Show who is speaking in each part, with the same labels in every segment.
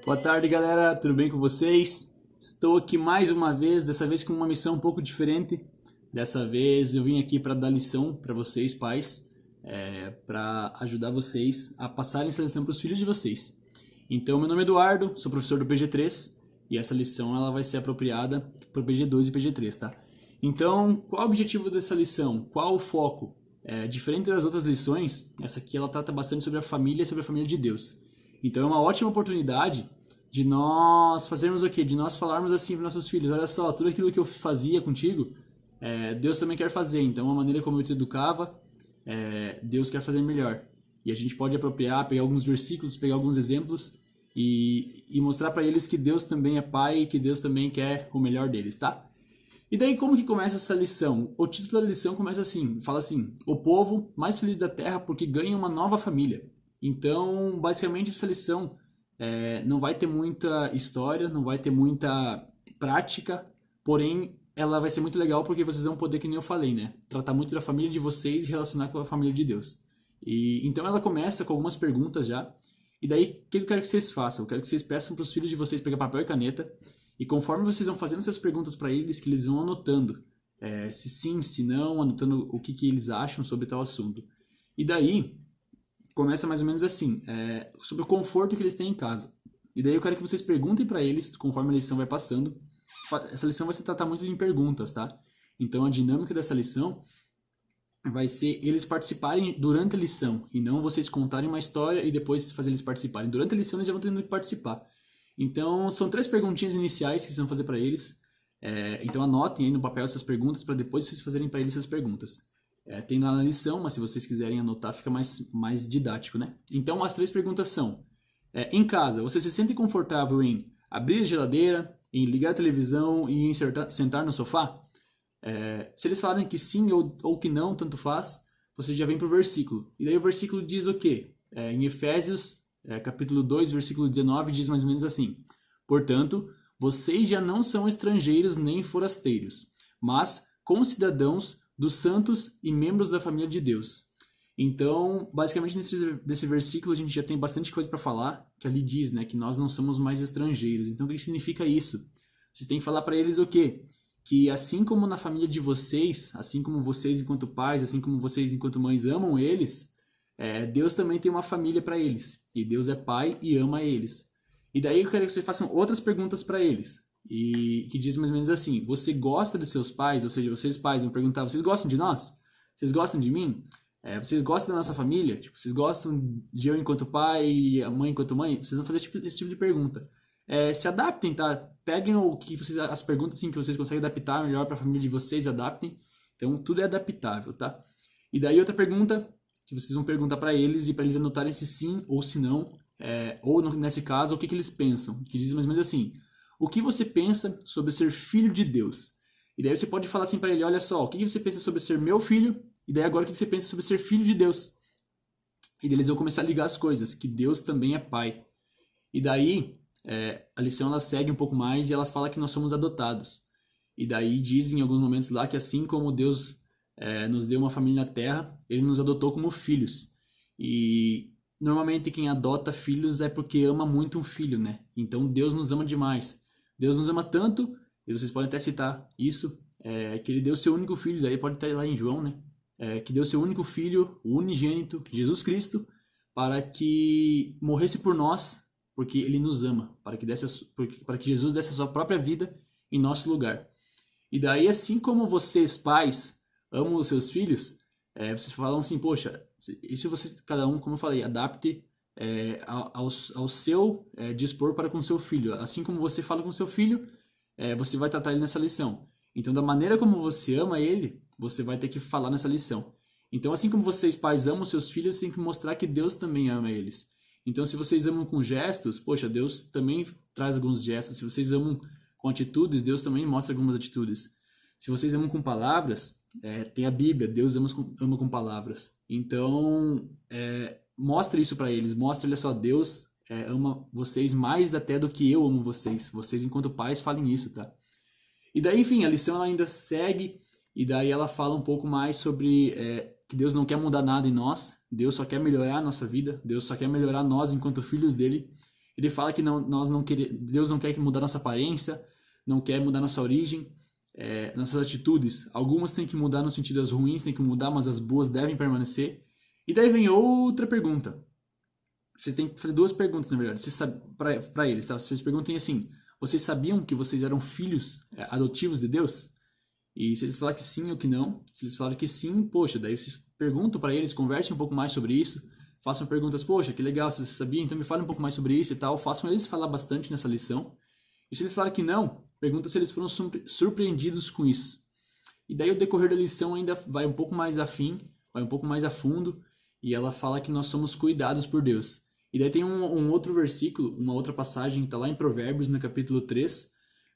Speaker 1: Boa tarde, galera. Tudo bem com vocês? Estou aqui mais uma vez, dessa vez com uma missão um pouco diferente. Dessa vez eu vim aqui para dar lição para vocês, pais, para ajudar vocês a passarem essa lição para os filhos de vocês. Então, meu nome é Eduardo, sou professor do PG3 e essa lição ela vai ser apropriada para o PG2 e PG3, tá? Então, qual o objetivo dessa lição? Qual o foco? Diferente das outras lições, essa aqui ela trata bastante sobre a família e sobre a família de Deus. Então, é uma ótima oportunidade de nós fazermos o quê? De nós falarmos assim para nossos filhos: olha só, tudo aquilo que eu fazia contigo, Deus também quer fazer. Então, a maneira como eu te educava, Deus quer fazer melhor. E a gente pode apropriar, pegar alguns versículos, pegar alguns exemplos e mostrar para eles que Deus também é Pai e que Deus também quer o melhor deles, tá? E daí como que começa essa lição? O título da lição começa assim, fala assim: o povo mais feliz da terra porque ganha uma nova família. Então, basicamente essa lição não vai ter muita história, não vai ter muita prática, porém ela vai ser muito legal porque vocês vão poder, que nem eu falei, né? Tratar muito da família de vocês e relacionar com a família de Deus. E então ela começa com algumas perguntas já. E daí, o que eu quero que vocês façam? Eu quero que vocês peçam para os filhos de vocês pegar papel e caneta. E conforme vocês vão fazendo essas perguntas para eles, que eles vão anotando. Se sim, se não, anotando o que eles acham sobre tal assunto. E daí, começa mais ou menos assim, sobre o conforto que eles têm em casa. E daí eu quero que vocês perguntem para eles, conforme a lição vai passando. Essa lição vai se tratar muito em perguntas, tá? Então a dinâmica dessa lição vai ser eles participarem durante a lição, e não vocês contarem uma história e depois fazer eles participarem. Durante a lição eles já vão tendo que participar. Então são 3 perguntinhas iniciais que vocês vão fazer para eles. Então anotem aí no papel essas perguntas para depois vocês fazerem para eles essas perguntas. Tem lá na lição, mas se vocês quiserem anotar fica mais didático, né? Então as 3 perguntas são: em casa, você se sente confortável em abrir a geladeira, em ligar a televisão e em sentar no sofá? Se eles falarem que sim ou que não, tanto faz, você já vem para o versículo. E daí o versículo diz o quê? Em Efésios, capítulo 2, versículo 19, diz mais ou menos assim: portanto, vocês já não são estrangeiros nem forasteiros, mas concidadãos dos santos e membros da família de Deus. Então, basicamente, nesse versículo a gente já tem bastante coisa para falar, que ali diz, né, que nós não somos mais estrangeiros. Então, o que significa isso? Vocês têm que falar para eles o quê? Que assim como na família de vocês, assim como vocês enquanto pais, assim como vocês enquanto mães amam eles, Deus também tem uma família para eles. E Deus é pai e ama eles. E daí eu quero que vocês façam outras perguntas para eles. E que diz mais ou menos assim: você gosta de seus pais? Ou seja, vocês pais vão perguntar: vocês gostam de nós? Vocês gostam de mim? Vocês gostam da nossa família? Tipo, vocês gostam de eu enquanto pai e a mãe enquanto mãe? Vocês vão fazer esse tipo de pergunta. Se adaptem, tá? Peguem as perguntas assim, que vocês conseguem adaptar melhor para a família de vocês, adaptem. Então, tudo é adaptável, tá? E daí outra pergunta que vocês vão perguntar para eles e para eles anotarem se sim ou se não, ou nesse caso, o que eles pensam. Que diz mais ou menos assim: o que você pensa sobre ser filho de Deus? E daí você pode falar assim para ele: olha só, o que você pensa sobre ser meu filho? E daí agora o que você pensa sobre ser filho de Deus? E daí eles vão começar a ligar as coisas, que Deus também é pai. E daí a lição ela segue um pouco mais e ela fala que nós somos adotados. E daí diz em alguns momentos lá que assim como Deus nos deu uma família na terra, ele nos adotou como filhos. E normalmente quem adota filhos é porque ama muito um filho, né? Então Deus nos ama demais. Deus nos ama tanto, e vocês podem até citar isso, que ele deu seu único filho, daí pode estar lá em João, né? Que deu seu único filho, o unigênito, Jesus Cristo, para que morresse por nós, porque ele nos ama, para que Jesus desse a sua própria vida em nosso lugar. E daí, assim como vocês, pais, amam os seus filhos, vocês falam assim: poxa, isso vocês, cada um, como eu falei, adapte ao seu dispor para com seu filho. Assim como você fala com seu filho, você vai tratar ele nessa lição. Então, da maneira como você ama ele, você vai ter que falar nessa lição. Então, assim como vocês, pais, amam seus filhos, você tem que mostrar que Deus também ama eles. Então, se vocês amam com gestos, poxa, Deus também traz alguns gestos. Se vocês amam com atitudes, Deus também mostra algumas atitudes. Se vocês amam com palavras, tem a Bíblia, Deus ama com palavras. Então, mostre isso para eles. Mostre, olha só, Deus ama vocês mais até do que eu amo vocês. Vocês, enquanto pais, falem isso, tá? E daí, enfim, a lição ela ainda segue, e daí ela fala um pouco mais sobre que Deus não quer mudar nada em nós, Deus só quer melhorar a nossa vida, Deus só quer melhorar nós enquanto filhos dele. Ele fala que Deus não quer mudar nossa aparência, não quer mudar nossa origem, nossas atitudes. Algumas têm que mudar no sentido das ruins, têm que mudar, mas as boas devem permanecer. E daí vem outra pergunta. Vocês têm que fazer duas perguntas, na verdade, para eles, tá? Vocês perguntem assim: vocês sabiam que vocês eram filhos adotivos de Deus? E se eles falarem que sim ou que não, se eles falarem que sim, poxa, daí vocês perguntam para eles, conversem um pouco mais sobre isso, façam perguntas, poxa, que legal, se você sabia, então me fale um pouco mais sobre isso e tal, façam eles falar bastante nessa lição. E se eles falarem que não, pergunta se eles foram surpreendidos com isso. E daí o decorrer da lição ainda vai um pouco mais vai um pouco mais a fundo, e ela fala que nós somos cuidados por Deus. E daí tem um outro versículo, uma outra passagem que está lá em Provérbios, no capítulo 3,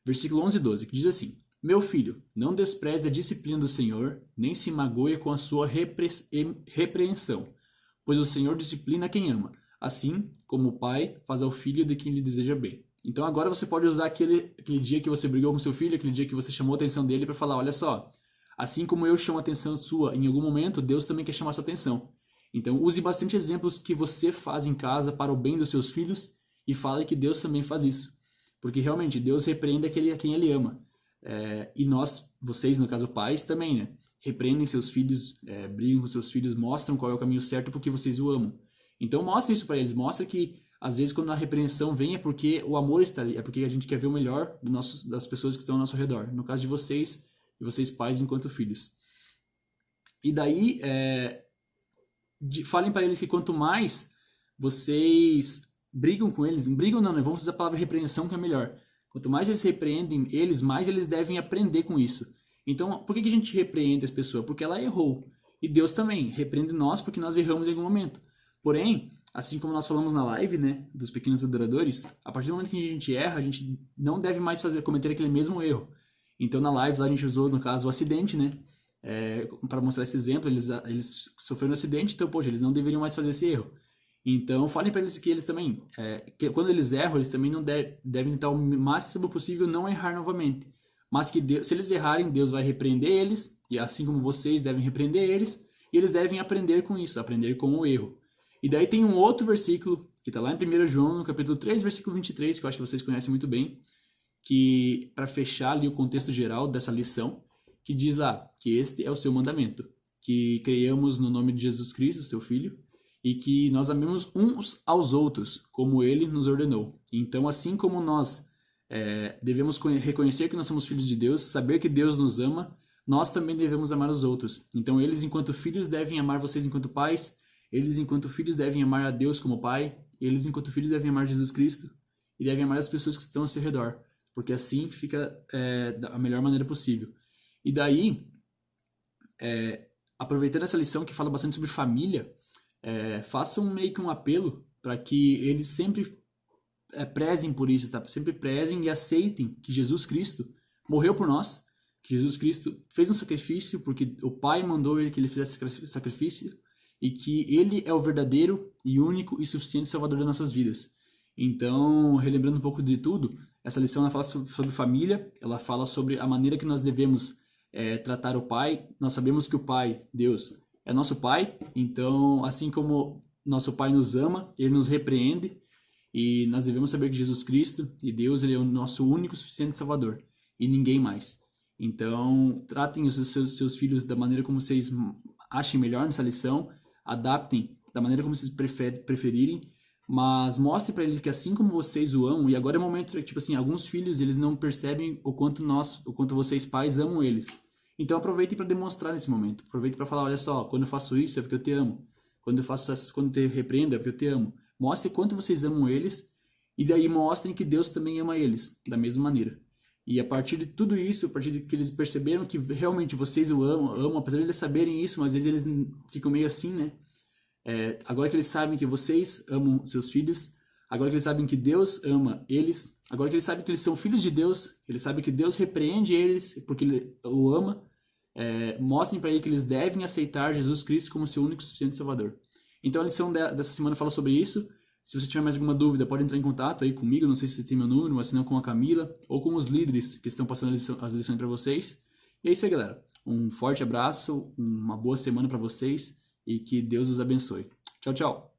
Speaker 1: versículo 11 e 12, que diz assim: Meu filho, não despreze a disciplina do Senhor, nem se magoe com a sua repreensão, pois o Senhor disciplina quem ama, assim como o pai faz ao filho de quem lhe deseja bem. Então agora você pode usar aquele dia que você brigou com seu filho, aquele dia que você chamou a atenção dele para falar: olha só, assim como eu chamo a atenção sua em algum momento, Deus também quer chamar a sua atenção. Então use bastante exemplos que você faz em casa para o bem dos seus filhos e fale que Deus também faz isso. Porque realmente Deus repreende a quem Ele ama. E vocês, no caso pais, também, né? Repreendem seus filhos, brigam com seus filhos, mostram qual é o caminho certo porque vocês o amam. Então mostre isso para eles, mostre que às vezes quando a repreensão vem é porque o amor está ali, é porque a gente quer ver o melhor das pessoas que estão ao nosso redor. No caso de vocês pais enquanto filhos. E daí, falem para eles que quanto mais vocês brigam com eles, brigam não, né? Vamos usar a palavra repreensão que é melhor. Quanto mais eles repreendem eles, mais eles devem aprender com isso. Então, por que a gente repreende as pessoas? Porque ela errou. E Deus também repreende nós porque nós erramos em algum momento. Porém, assim como nós falamos na live, né, dos pequenos adoradores, a partir do momento que a gente erra, a gente não deve mais cometer aquele mesmo erro. Então, na live lá a gente usou, no caso, o acidente, né? Para mostrar esse exemplo, eles sofreram um acidente, então, poxa, eles não deveriam mais fazer esse erro. Então, falem para eles que eles também, que quando eles erram, eles também não devem tentar o máximo possível não errar novamente. Mas que Deus, se eles errarem, Deus vai repreender eles, e assim como vocês devem repreender eles, e eles devem aprender com isso, aprender com o erro. E daí tem um outro versículo, que está lá em 1 João, no capítulo 3, versículo 23, que eu acho que vocês conhecem muito bem, que para fechar ali o contexto geral dessa lição, que diz lá que este é o seu mandamento, que creiamos no nome de Jesus Cristo, seu Filho, e que nós amemos uns aos outros, como Ele nos ordenou. Então, assim como nós devemos reconhecer que nós somos filhos de Deus, saber que Deus nos ama, nós também devemos amar os outros. Então, eles, enquanto filhos, devem amar vocês enquanto pais, eles, enquanto filhos, devem amar a Deus como Pai, eles, enquanto filhos, devem amar Jesus Cristo, e devem amar as pessoas que estão ao seu redor, porque assim fica da melhor maneira possível. E daí, aproveitando essa lição que fala bastante sobre família, façam meio que um apelo para que eles sempre prezem por isso, tá? Sempre prezem e aceitem que Jesus Cristo morreu por nós, que Jesus Cristo fez um sacrifício porque o Pai mandou ele que ele fizesse sacrifício e que ele é o verdadeiro e único e suficiente Salvador das nossas vidas. Então, relembrando um pouco de tudo, essa lição ela fala sobre família, ela fala sobre a maneira que nós devemos tratar o Pai. Nós sabemos que o Pai, Deus, é nosso Pai, então, assim como nosso Pai nos ama, Ele nos repreende, e nós devemos saber que Jesus Cristo e Deus, Ele é o nosso único suficiente Salvador, e ninguém mais. Então, tratem os seus filhos da maneira como vocês achem melhor nessa lição, adaptem da maneira como vocês preferirem, mas mostrem para eles que assim como vocês o amam, e agora é o momento que, tipo assim, alguns filhos, eles não percebem o quanto vocês pais amam eles. Então aproveitem para demonstrar nesse momento. Aproveitem para falar: olha só, quando eu faço isso é porque eu te amo. Quando eu te repreendo é porque eu te amo. Mostrem quanto vocês amam eles, e daí mostrem que Deus também ama eles, da mesma maneira. E a partir de tudo isso, a partir de que eles perceberam que realmente vocês o amam, apesar de eles saberem isso, mas às vezes eles ficam meio assim, né? Agora que eles sabem que vocês amam seus filhos, agora que eles sabem que Deus ama eles, agora que eles sabem que eles são filhos de Deus, eles sabem que Deus repreende eles porque Ele o ama, mostrem para ele que eles devem aceitar Jesus Cristo como seu único e suficiente Salvador. Então a lição dessa semana fala sobre isso. Se você tiver mais alguma dúvida, pode entrar em contato aí comigo, não sei se você tem meu número, mas se não, com a Camila, ou com os líderes que estão passando as lições para vocês. E é isso aí, galera. Um forte abraço, uma boa semana para vocês, e que Deus os abençoe. Tchau, tchau!